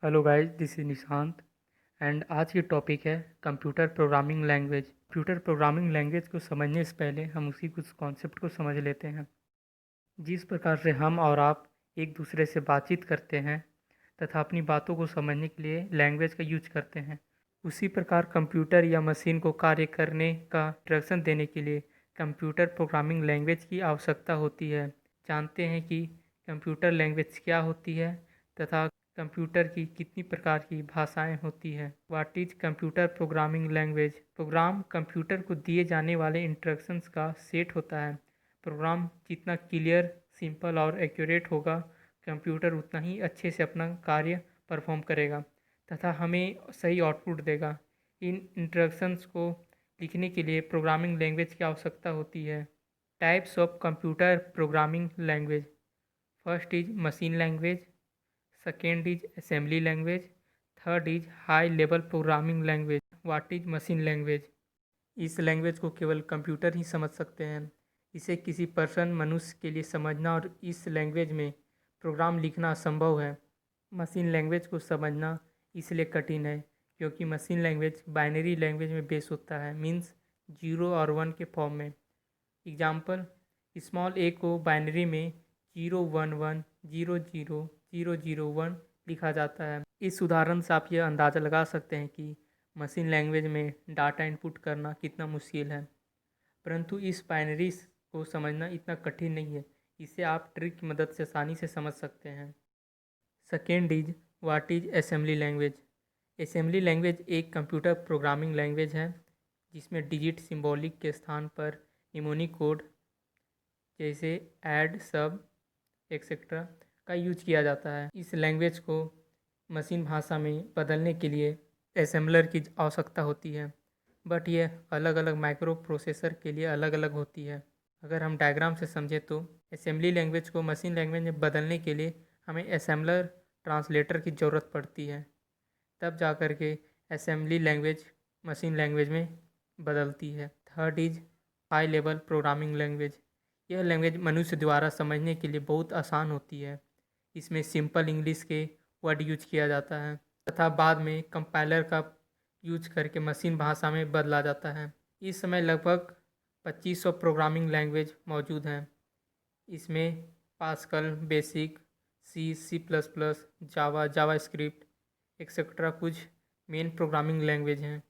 Hello guys, this is Nishant and आज की topic है computer programming language. Computer programming language को समझने से पहले हम उसी कुछ कॉन्सेप्ट को समझ लेते हैं। जिस प्रकार से हम और आप एक दूसरे से बातचीत करते हैं तथा अपनी बातों को समझने के लिए लैंग्वेज का यूज करते हैं, उसी प्रकार कंप्यूटर या मशीन को कार्य करने का इंस्ट्रक्शन देने के लिए कंप्यूटर प्रोग्रामिंग लैंग्वेज की आवश्यकता होती है। जानते हैं कि कंप्यूटर लैंग्वेज क्या होती है तथा कंप्यूटर की कितनी प्रकार की भाषाएं होती हैं। What is computer programming language? Program computer को दिए जाने वाले इंस्ट्रक्शंस का सेट होता है। प्रोग्राम जितना क्लियर, सिंपल और एक्यूरेट होगा, कंप्यूटर उतना ही अच्छे से अपना कार्य परफॉर्म करेगा तथा हमें सही आउटपुट देगा। इन इंस्ट्रक्शंस को लिखने के लिए प्रोग्रामिंग लैंग्वेज की आवश्यकता होती है। Types of computer programming language: first is machine language, second is assembly language, third is high level programming language. What is machine language? इस लैंग्वेज को केवल कंप्यूटर ही समझ सकते हैं। इसे किसी पर्सन मनुष्य के लिए समझना और इस लैंग्वेज में प्रोग्राम लिखना असंभव है। मशीन लैंग्वेज को समझना इसलिए कठिन है क्योंकि मशीन लैंग्वेज बाइनरी लैंग्वेज में बेस होता है, मीन्स 0 और 1 के फॉर्म में। एग्जाम्पल: स्मॉल ए को बाइनरी में 011 00 001 लिखा जाता है। इस उदाहरण से आप यह अंदाज़ा लगा सकते हैं कि मशीन लैंग्वेज में डाटा इनपुट करना कितना मुश्किल है, परंतु इस बाइनरी को समझना इतना कठिन नहीं है। इसे आप ट्रिक की मदद से आसानी से समझ सकते हैं। Second is what is assembly language? Assembly language एक कंप्यूटर प्रोग्रामिंग लैंग्वेज है जिसमें डिजिट सिंबॉलिक के स्थान पर निमोनिक कोड जैसे ऐड, सब, एक्सेट्रा का यूज किया जाता है। इस लैंग्वेज को मशीन भाषा में बदलने के लिए असेंबलर की आवश्यकता होती है, बट यह अलग अलग माइक्रो प्रोसेसर के लिए अलग अलग होती है। अगर हम डायग्राम से समझें तो असेंबली लैंग्वेज को मशीन लैंग्वेज में बदलने के लिए हमें असेंबलर ट्रांसलेटर की ज़रूरत पड़ती है, तब जा कर के असेंबली लैंग्वेज मशीन लैंग्वेज में बदलती है। Third is high level programming language. यह लैंग्वेज मनुष्य द्वारा समझने के लिए बहुत आसान होती है। इसमें सिंपल इंग्लिश के वर्ड यूज किया जाता है तथा बाद में कंपाइलर का यूज करके मशीन भाषा में बदला जाता है। इस समय लगभग 2500 प्रोग्रामिंग लैंग्वेज मौजूद हैं। इसमें पास्कल, बेसिक, सी, C++, जावा, जावा स्क्रिप्ट एक्सेट्रा कुछ मेन प्रोग्रामिंग लैंग्वेज हैं।